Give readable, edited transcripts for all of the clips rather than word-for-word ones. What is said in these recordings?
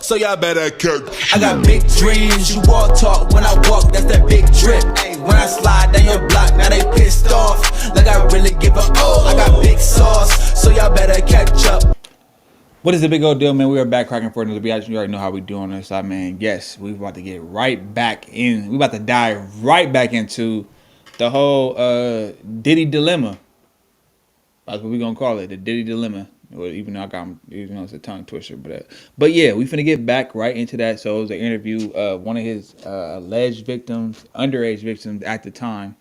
so y'all better cook. I got big dreams, you all talk when I walk, that's that big drip. When I slide down your block, now they pissed off, like I really give a I got big sauce, so y'all better catch up. What is the big old deal, man? We are back cracking for another video. You already know how we do on this side, man. Yes, we about to get right back in. We about to dive right back into the whole Diddy dilemma. That's what we gonna call it, the Diddy dilemma. Well, even though it's a tongue twister, but yeah, we finna get back right into that. So it was an interview of one of his alleged victims, underage victims at the time.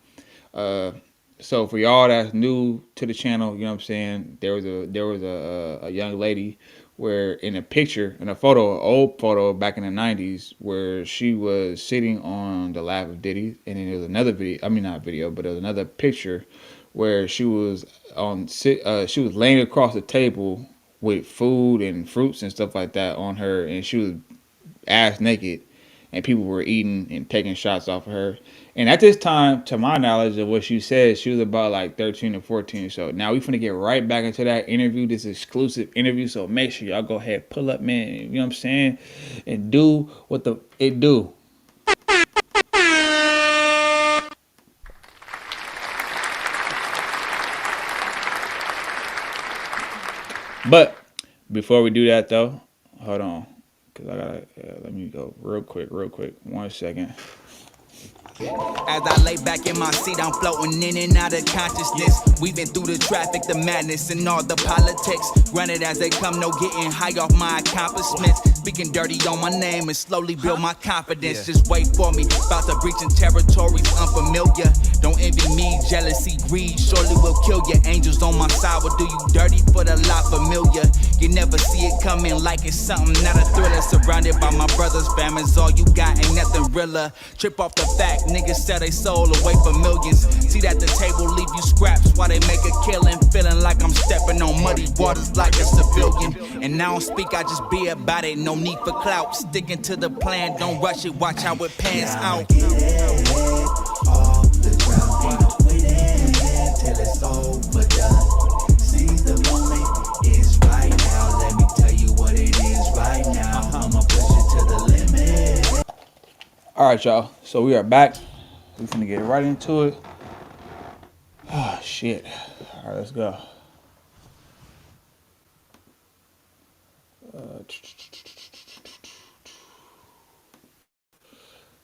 So for y'all that's new to the channel, you know what I'm saying, there was a young lady where in a picture, in a photo, an old photo back in the 90s, where she was sitting on the lap of Diddy, and then there was another video, I mean not video, but there was another picture where she was laying across the table with food and fruits and stuff like that on her, and she was ass naked, and people were eating and taking shots off of her. And at this time, to my knowledge of what she said, she was about like 13 or 14. So now we finna get right back into that interview, this exclusive interview. So make sure y'all go ahead, pull up, man, you know what I'm saying, and do what it do. But before we do that though, hold on, cause I gotta let me go real quick. 1 second. As I lay back in my seat, I'm floating in and out of consciousness. Weaving through the traffic, the madness, and all the politics. Granted as they come, no getting high off my accomplishments. Speaking dirty on my name and slowly build my confidence. Just wait for me, about to breach in territories unfamiliar. Don't envy me, jealousy, greed, surely will kill you. Angels on my side will do you dirty for the lot familiar. You never see it coming like it's something, not a thriller. Surrounded by my brothers, family's all you got, ain't nothing realer. Trip off the fact, niggas sell they soul away for millions. See that the table leave you scraps while they make a killing. Feeling like I'm stepping on muddy waters like a civilian. And I don't speak, I just be about it. No need for clout. Sticking to the plan, don't rush it. Watch how it pans out. Get it off the ground, ain't no quitting till it's overdone. Seize the moment, it's right now. Let me tell you what it is right now. I'ma push it to the limit. All right, y'all. So we are back. We're gonna get right into it. Oh shit! All right, let's go.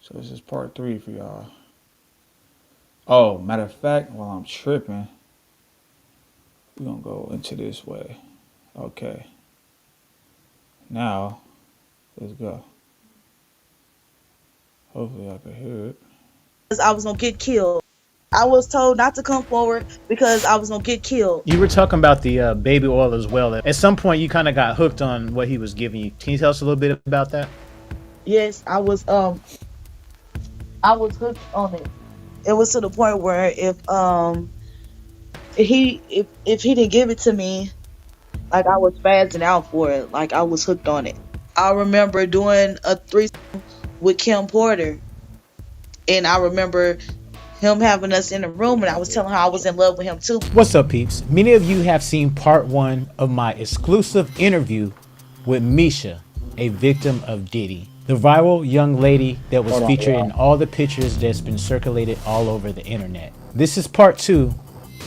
So this is part 3 for y'all. Oh, matter of fact, while I'm tripping, we're gonna go into this way. Okay. Now, let's go. Hopefully I can hear it. I was gonna get killed. I was told not to come forward because I was gonna get killed. You were talking about the baby oil as well. At some point, you kind of got hooked on what he was giving you. Can you tell us a little bit about that? Yes, I was hooked on it. It was to the point where if he didn't give it to me, like I was spazzing out for it. Like I was hooked on it. I remember doing a threesome with Kim Porter, and I remember him having us in a room, and I was telling her I was in love with him too. What's up, peeps? Many of you have seen part 1 of my exclusive interview with Misha, a victim of Diddy, the viral young lady that was featured in all the pictures that's been circulated all over the internet. This is part 2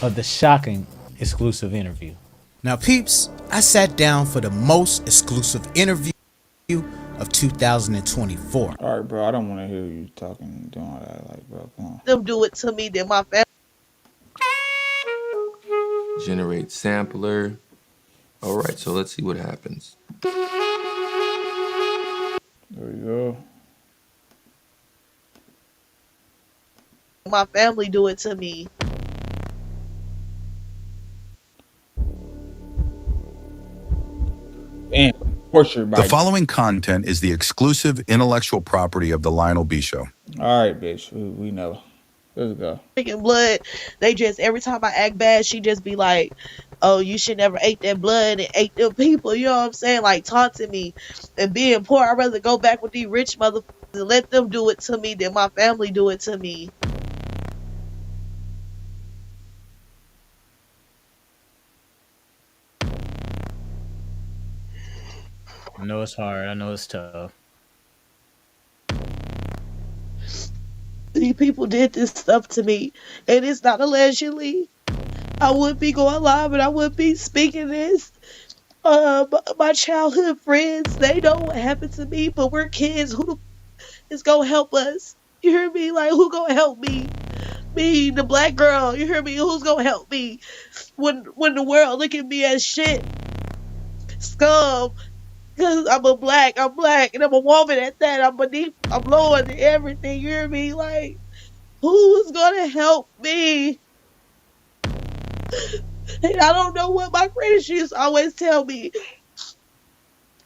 of the shocking exclusive interview. Now, peeps, I sat down for the most exclusive interview of 2024. All right, bro. I don't want to hear you talking and doing all that. Like, bro, come on. Them do it to me, then my family. Generate sampler. All right, so let's see what happens. There we go. My family do it to me. And the following content is the exclusive intellectual property of the Lionel B Show. All right, bitch. We know. Let's go. Drinking blood. They just, every time I act bad, she just be like, oh, you should never ate that blood and ate them people. You know what I'm saying? Like, taunting me. And being poor, I'd rather go back with these rich motherfuckers and let them do it to me than my family do it to me. know it's hard. I know it's tough. These people did this stuff to me, and it's not allegedly. I would be going live and I would be speaking this. My childhood friends, they know what happened to me, but we're kids. Who is gonna help us? You hear me? Like, who gonna help me? Me, the black girl. You hear me? Who's gonna help me when the world look at me as shit, scum? Cause I'm black, and I'm a woman at that. I'm beneath, I'm lower than everything. You hear me? Like, who's gonna help me? And I don't know what my friends used to always tell me.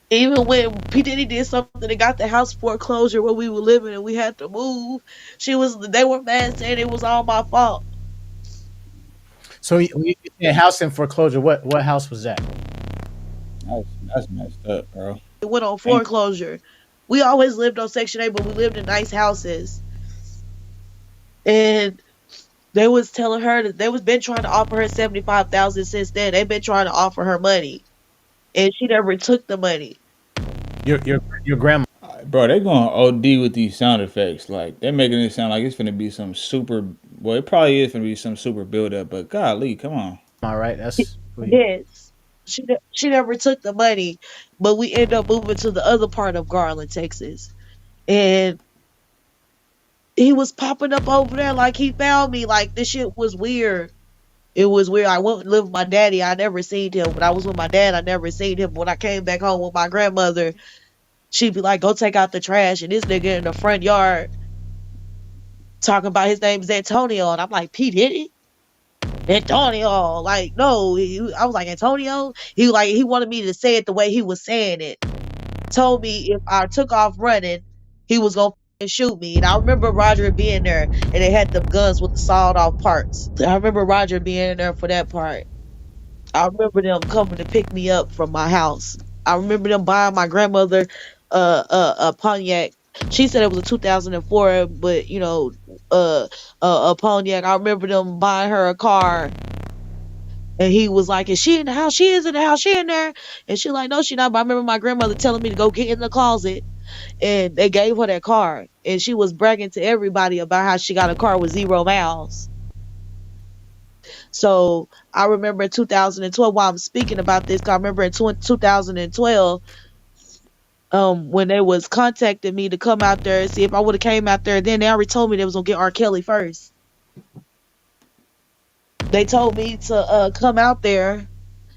Even when P. Diddy did something that got the house foreclosure where we were living and we had to move, they were mad saying it was all my fault. So you said house in foreclosure. What house was that? That's messed up, bro. It went on Ain't foreclosure. We always lived on Section 8, but we lived in nice houses. And they was telling her that they was been trying to offer her 75,000 since then. They've been trying to offer her money. And she never took the money. Your grandma. bro, they going OD with these sound effects. Like they're making it sound like it's gonna be some super. Well, it probably is gonna be some super build up. But golly, come on. All right, that's who you. Yes. She never took the money, but we ended up moving to the other part of Garland, Texas. And he was popping up over there like he found me. Like this shit was weird. It was weird. I went and lived with my daddy. I never seen him. When I was with my dad, I never seen him. When I came back home with my grandmother, she'd be like, "Go take out the trash." And this nigga in the front yard talking about his name is Antonio, and I'm like, P Diddy, Antonio. Like, no, I was like Antonio. He wanted me to say it the way he was saying it. Told me if I took off running, he was gonna shoot me. And I remember Roger being there, and they had them guns with the sawed off parts. I remember Roger being there for that part. I remember them coming to pick me up from my house. I remember them buying my grandmother a Pontiac. She said it was a 2004, but uh, a Pontiac. I remember them buying her a car, and he was like, "Is she in the house? She is in the house. She in there?" And she like, "No, she not." But I remember my grandmother telling me to go get in the closet, and they gave her that car, and she was bragging to everybody about how she got a car with 0 miles. So I remember in 2012, while I'm speaking about this, 'cause I remember in 2012, when they was contacting me to come out there and see if I would have came out there, then they already told me they was gonna get R. Kelly first. They told me to come out there.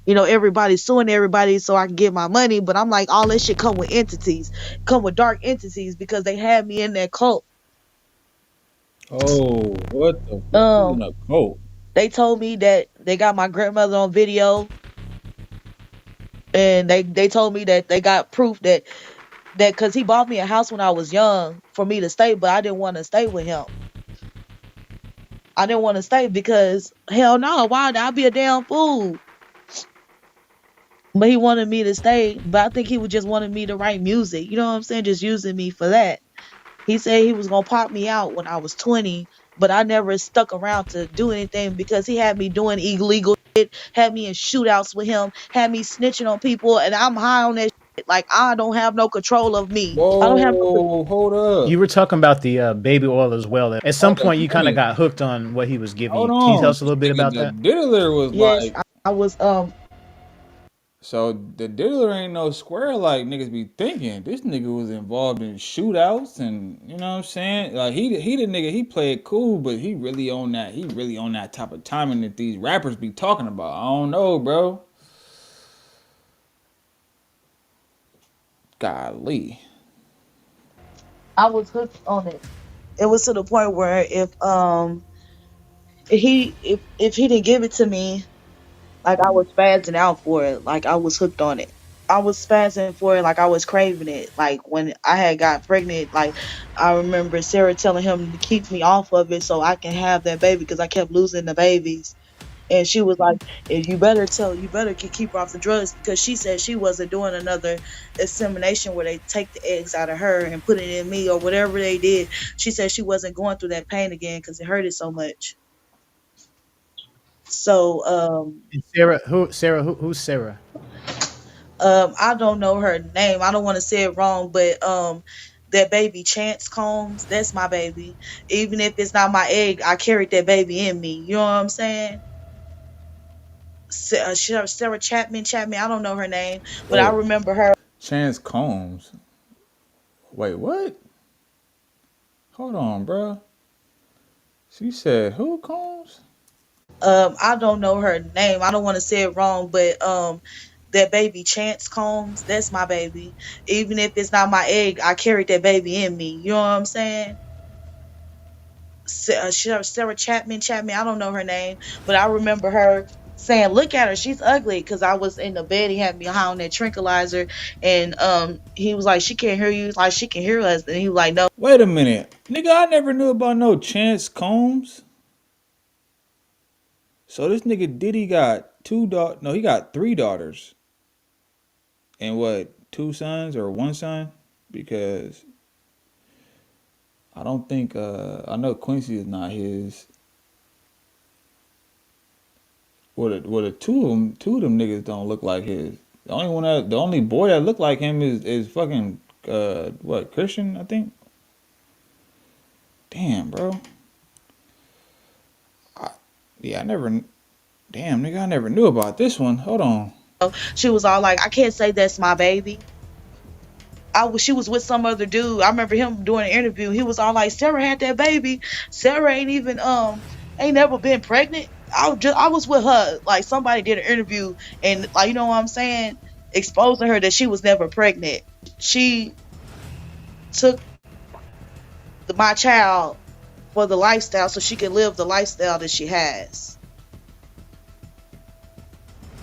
Everybody's suing everybody so I can get my money, but I'm like, all this shit come with entities, come with dark entities because they had me in that cult. Oh, what the fuck? Who's in Um, a cult? they told me that they got my grandmother on video, and they told me that they got proof that because he bought me a house when I was young for me to stay, but I didn't want to stay with him. I didn't want to stay because hell no, why would I be a damn fool? But he wanted me to stay, but I think he was just wanted me to write music. You know what I'm saying? Just using me for that. He said he was gonna pop me out when I was 20, but I never stuck around to do anything because he had me doing illegal shit, had me in shootouts with him, had me snitching on people, and I'm high on that shit. Like I don't have no control of me. I don't have no. Whoa, hold up. You were talking about the baby oil as well. At some Okay, point, you kind of funny. got hooked on what he was giving Hold you. Can you tell on. us a little bit Nigga, about the that? diddler was Yes, like. I was So the diddler ain't no square like niggas be thinking. This nigga was involved in shootouts and you know what I'm saying? Like he the nigga, he played cool, but he really on that type of timing that these rappers be talking about. I don't know, bro. Golly. I was hooked on it. It was to the point where if he didn't give it to me, like I was spazzing out for it, like I was hooked on it. I was spazzing for it, like I was craving it. Like when I had got pregnant, like I remember Sarah telling him to keep me off of it so I can have that baby because I kept losing the babies. And she was like, "And you better keep her off the drugs because she said she wasn't doing another insemination where they take the eggs out of her and put it in me or whatever they did. She said she wasn't going through that pain again because it hurted so much." So And Sarah, who's Sarah? I don't know her name. I don't want to say it wrong, but that baby Chance Combs, that's my baby. Even if it's not my egg, I carried that baby in me. You know what I'm saying? Sarah Chapman. I don't know her name, but I Wait, remember her. Chance Combs. Wait, what? Hold on, bro. She said who Combs? I don't know her name. I don't want to say it wrong, but that baby Chance Combs, that's my baby. Even if it's not my egg, I carried that baby in me. You know what I'm saying? Sarah Chapman. I don't know her name, but I remember her saying, "Look at her, she's ugly." Because I was in the bed, he had me high on that tranquilizer, and he was like, "She can't hear you." Like, she can hear us, and he was like, "No." Wait a minute, nigga. I never knew about no Chance Combs. So this nigga Diddy got two daughters. No, he got three daughters. And what, two sons or one son? Because I don't think I know Quincy is not his. Well, the two of them niggas don't look like his. The only boy that look like him is fucking what, Christian, I think. Damn, bro. Yeah, I never. Damn, nigga, I never knew about this one. Hold on. She was all like, "I can't say that's my baby." She was with some other dude. I remember him doing an interview. He was all like, "Sarah had that baby. Sarah ain't even ain't never been pregnant." I was with her. Like, somebody did an interview, and like, you know what I'm saying, exposing her that she was never pregnant. She took my child for the lifestyle so she could live the lifestyle that she has.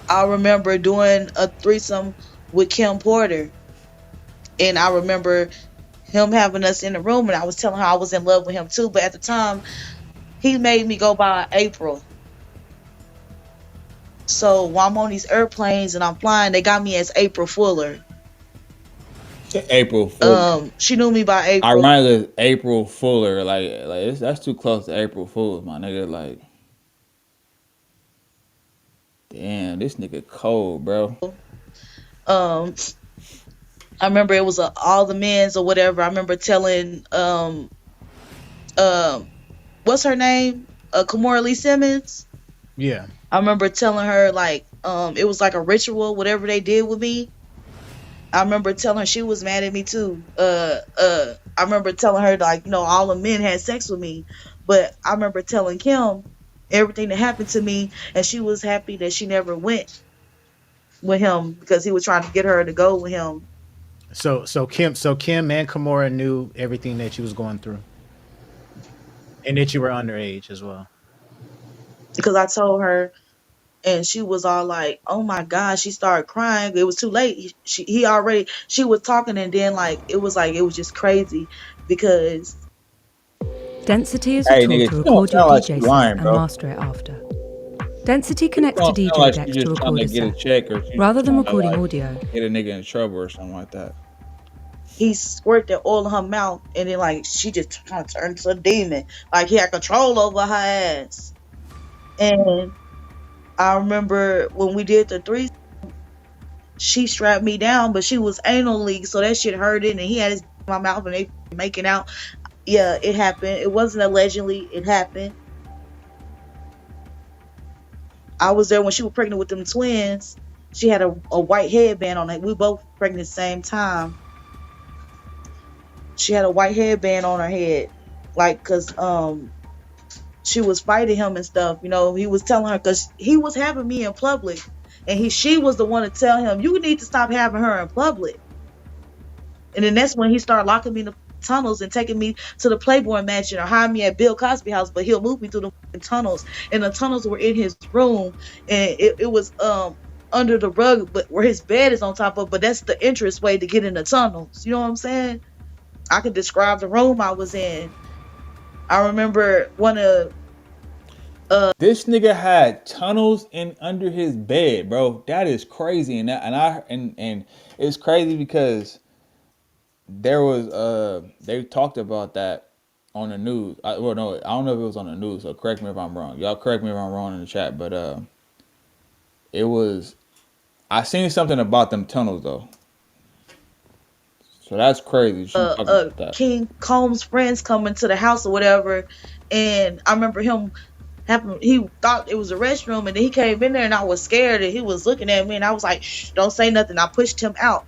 I remember doing a threesome with Kim Porter, and I remember him having us in the room, and I was telling her I was in love with him too. But at the time, he made me go by April. So while I'm on these airplanes and I'm flying, they got me as April Fuller. April Fuller. She knew me by April. Ironically, April Fuller. That's too close to April Fools, my nigga. Like, damn, this nigga cold, bro. Um, I remember it was all the men's or whatever. I remember telling um what's her name? Kimora Lee Simmons. Yeah. I remember telling her, like, it was like a ritual, whatever they did with me. I remember telling her she was mad at me too. I remember telling her, like, all the men had sex with me, but I remember telling Kim everything that happened to me, and she was happy that she never went with him because he was trying to get her to go with him. So Kim and Kimura knew everything that you was going through, and that you were underage as well. Because I told her, and she was all like, "Oh my God!" She started crying. It was too late. She was talking, and then it was just crazy because Density is a Hey, tool nigga, to she don't record your sound like she DJ set lying, and bro. master it after. Density She connects to don't sound DJ like she decks to just trying record to a get a set. check or she Rather than trying to recording like audio, get a nigga in trouble or something like that. he squirted that oil in her mouth, and then she just kind of turned to a demon. Like, he had control over her ass. And I remember when we did the three, she strapped me down, but she was anal leak, so that shit hurted, and he had his in my mouth, and they making out. Yeah, it happened. It wasn't allegedly. It happened. I was there when she was pregnant with them twins. She had a white headband on it. We both pregnant at the same time. She had a white headband on her head, like, cause she was fighting him and stuff. He was telling her, cause he was having me in public, and she was the one to tell him, "You need to stop having her in public." And then that's when he started locking me in the tunnels and taking me to the Playboy Mansion or hiding me at Bill Cosby house. But he'll move me through the tunnels, and the tunnels were in his room, and it was under the rug, but where his bed is on top of. But that's the entrance way to get in the tunnels. You know what I'm saying? I could describe the room I was in. I remember one of This nigga had tunnels in under his bed, bro. That is crazy, and it's crazy because there was they talked about that on the news. Well, no, I don't know if it was on the news. So correct me if I'm wrong. Y'all correct me if I'm wrong in the chat, but it was I seen something about them tunnels though, so that's crazy. She talking about that. King Combs' friends coming to the house or whatever, and I remember him having he thought it was a restroom, and then he came in there, and I was scared, and he was looking at me, and I was like, "Shh, don't say nothing." I pushed him out,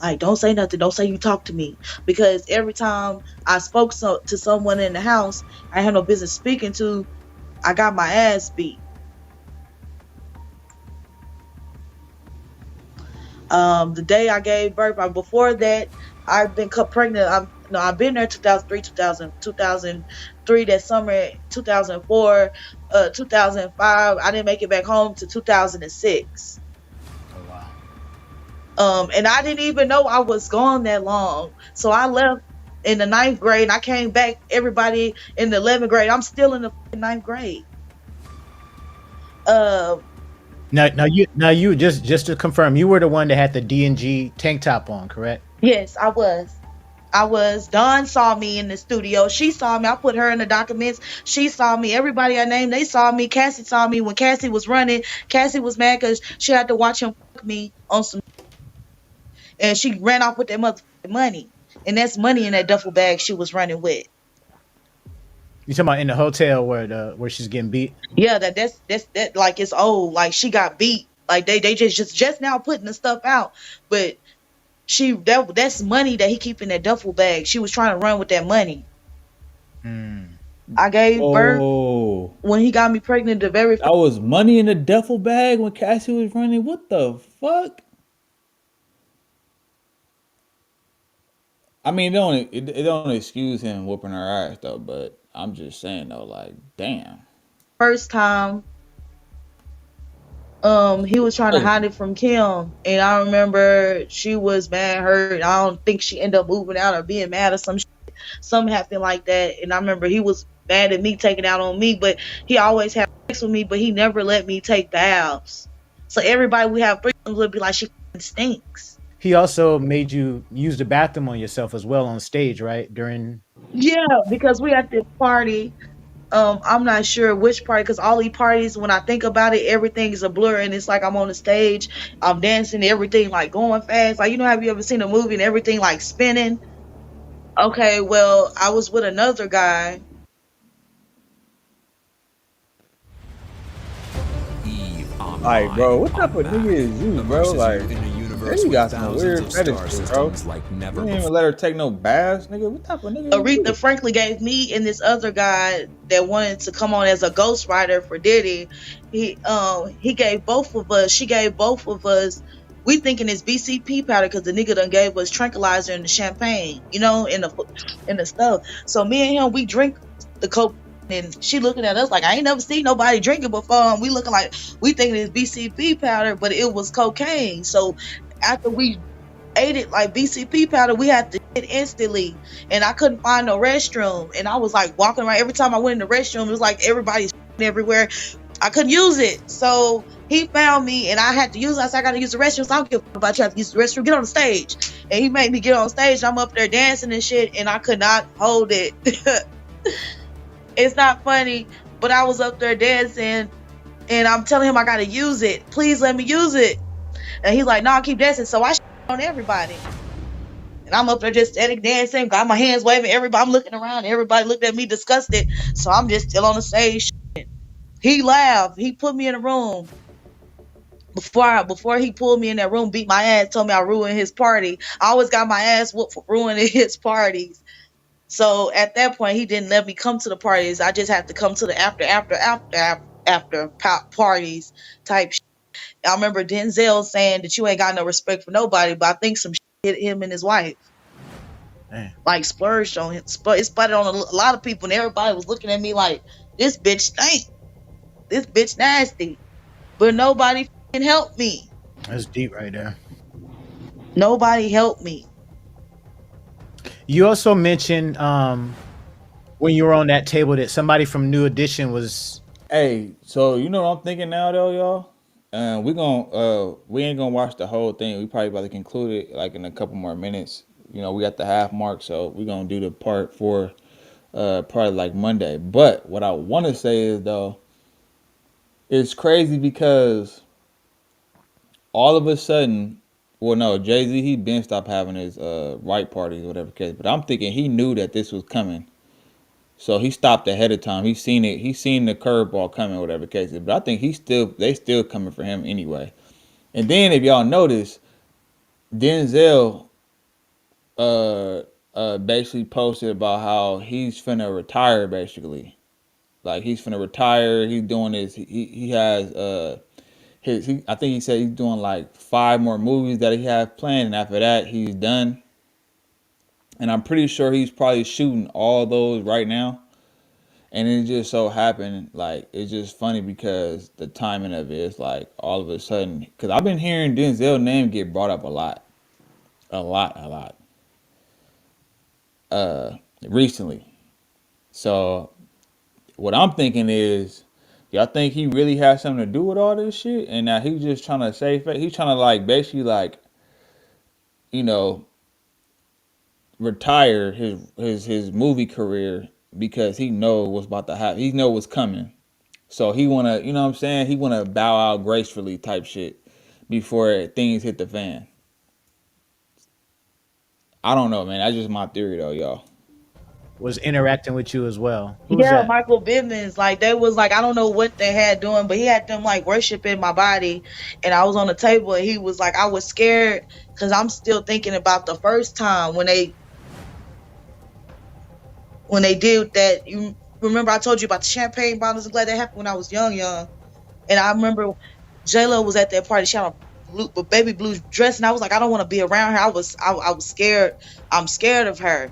like, "Don't say nothing, don't say you talk to me," because every time I spoke to someone in the house I had no business speaking to, I got my ass beat. The day I gave birth, before that, I've been cut pregnant. I've been there 2003, 2003, that summer, 2004, 2005. I didn't make it back home to 2006. Oh wow. And I didn't even know I was gone that long. So I left in the ninth grade, and I came back. Everybody in the 11th grade. I'm still in the ninth grade. Uh, Now you just to confirm, you were the one that had the D&G tank top on, correct? yes, I was. Dawn saw me in the studio. She saw me. I put her in the documents. She saw me. Everybody I named, they saw me. Cassie saw me when Cassie was running. Cassie was mad because she had to watch him fuck me on some, and she ran off with that motherfucking money. And that's money in that duffel bag she was running with. You talking about in the hotel where she's getting beat? Yeah, that's that, like, it's old. Like, she got beat. Like, they just now putting the stuff out. But that's money that he keep in that duffel bag. She was trying to run with that money. Hmm. I gave birth Oh, when he got me pregnant the very that was money in the duffel bag when Cassie was running. What the fuck? I mean, it don't excuse him whooping her ass though, but I'm just saying though, like, damn. first time, he was trying to Hey, hide it from Kim, and I remember she was mad, hurt. I don't think she ended up moving out or being mad or something happened like that. And I remember he was mad at me, taking out on me, but he always had sex with me, but he never let me take baths. So everybody we have threesomes would be like, she fucking stinks. He also made you use the bathroom on yourself as well on stage, right? During Yeah, because we at this party. I'm not sure which party, because all these parties, when I think about it, everything is a blur, and it's like I'm on the stage, I'm dancing, everything like going fast. Like, have you ever seen a movie and everything like spinning? Okay, well, I was with another guy. like, bro, what type of nigga is you, bro? Like, nigga, you got some weird fetish shit, bro. You didn't even let her take no baths, nigga. What type of nigga is Aretha you? Franklin gave me and this other guy that wanted to come on as a ghostwriter for Diddy. He gave both of us. She gave both of us. We thinking it's BCP powder because the nigga done gave us tranquilizer and the champagne, in the stuff. So me and him, we drink the coke, and she looking at us like, I ain't never seen nobody drinking before. And we looking like we thinking it's BCP powder, but it was cocaine. So after we ate it like BCP powder, we had to shit instantly, and I couldn't find no restroom, and I was like walking around. Every time I went in the restroom, it was like everybody's everywhere. I couldn't use it, so he found me, and I had to use it. I said, I gotta use the restroom, so I don't give a fuck about you. I have to use the restroom. Get on the stage, and he made me get on stage. I'm up there dancing and shit, and I could not hold it. It's not funny, but I was up there dancing, and I'm telling him I gotta use it. Please let me use it, and he's like, no, keep dancing. So I shit on everybody. And I'm up there just static dancing, got my hands waving. Everybody, I'm looking around. Everybody looked at me disgusted. So I'm just still on the stage. He laughed. He put me in a room. Before he pulled me in that room, beat my ass, told me I ruined his party. I always got my ass whooped for ruining his parties. So at that point, he didn't let me come to the parties. I just had to come to the after parties type shit. I remember Denzel saying that you ain't got no respect for nobody, but I think some shit hit him and his wife. man, Like, splurged on him. It sputtered on a lot of people, and everybody was looking at me like, this bitch stink. This bitch nasty. But nobody can help me. that's deep right there. Nobody helped me. You also mentioned when you were on that table that somebody from New Edition was. Hey, so you know what I'm thinking now though, y'all? We ain't gonna watch the whole thing. We probably about to conclude it like in a couple more minutes. You know, we got the half mark, so we gonna do the part 4 probably like Monday. But what I wanna say is though, it's crazy because all of a sudden, well, no, Jay-Z, he been stopped having his right parties, whatever case. But I'm thinking he knew that this was coming. So he stopped ahead of time. He seen it. He seen the curveball coming, whatever case. But I think they still coming for him anyway. And then if y'all notice, Denzel basically posted about how he's finna retire, basically. Like he's finna retire. He's doing this. He has I think he said he's doing like 5 more movies that he has planned, and after that he's done. And I'm pretty sure he's probably shooting all those right now. And it just so happened, like, it's just funny because the timing of it is like all of a sudden, because I've been hearing Denzel's name get brought up a lot recently. So what I'm thinking is, y'all think he really has something to do with all this shit? And now he's just trying to save face. He's trying to like basically like, you know, retire his movie career because he knows what's about to happen. He know what's coming. So he wanna, you know what I'm saying? He wanna bow out gracefully type shit before things hit the fan. I don't know, man. That's just my theory though, y'all. Was interacting with you as well. Who's Yeah, that? Michael Bivins. Like they was like, I don't know what they had doing, but he had them like worshiping my body, and I was on the table, and he was like, I was scared because I'm still thinking about the first time when they did that. You remember I told you about the champagne bottles? I'm glad that happened when I was young, and I remember J-Lo was at that party. She had a baby blue dress, and I was like, I don't want to be around her. I was scared. I'm scared of her.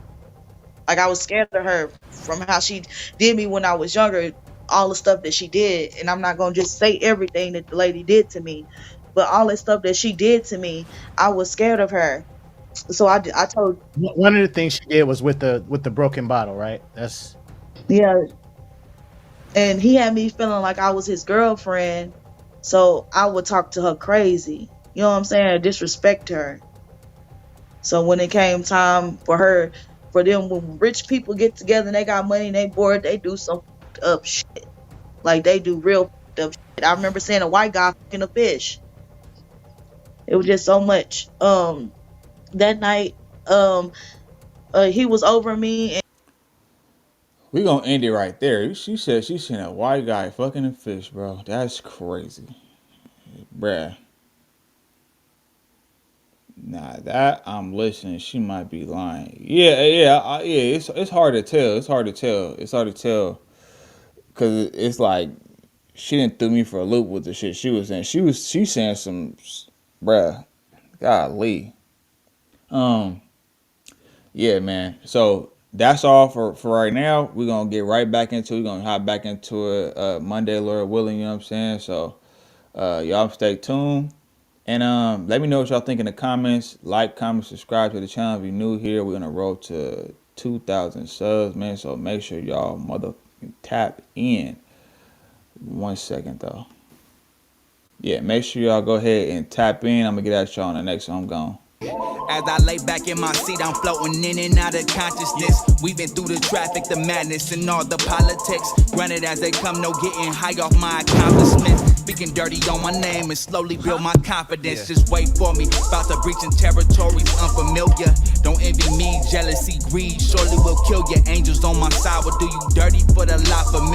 Like I was scared of her from how she did me when I was younger, all the stuff that she did. And I'm not gonna just say everything that the lady did to me, but all the stuff that she did to me, I was scared of her. So I told, One of the things she did was with the broken bottle, right? That's yeah, and he had me feeling like I was his girlfriend. So I would talk to her crazy. You know what I'm saying? Disrespect her. So when it came time for them, when rich people get together and they got money and they bored, they do some up shit. Like they do real up shit. I remember seeing a white guy fucking a fish. It was just so much. That night, he was over me, and We gonna end it right there. She said she seen a white guy fucking a fish, bro. That's crazy, bruh. Nah, that I'm listening. She might be lying. Yeah. It's hard to tell. It's hard to tell because it's like she didn't throw me for a loop with the shit she was saying. She saying some, bruh. Golly. Yeah, man. So that's all for right now. We're gonna get right back into it. We're gonna hop back into it Monday, Lord willing, you know what I'm saying? So y'all stay tuned. And let me know what y'all think in the comments. Like, comment, subscribe to the channel if you're new here. We're gonna roll to 2,000 subs, man. So make sure y'all tap in. 1 second though. Yeah, make sure y'all go ahead and tap in. I'm gonna get at y'all on the next one. I'm gone. As I lay back in my seat, I'm floating in and out of consciousness. Weaving through the traffic, the madness, and all the politics. Granted as they come, no getting high off my accomplishments. Speaking dirty on my name and slowly build my confidence. Just wait for me, about to breach in territories unfamiliar. Don't envy me, jealousy, greed, surely will kill you. Angels on my side will do you dirty for the life of me.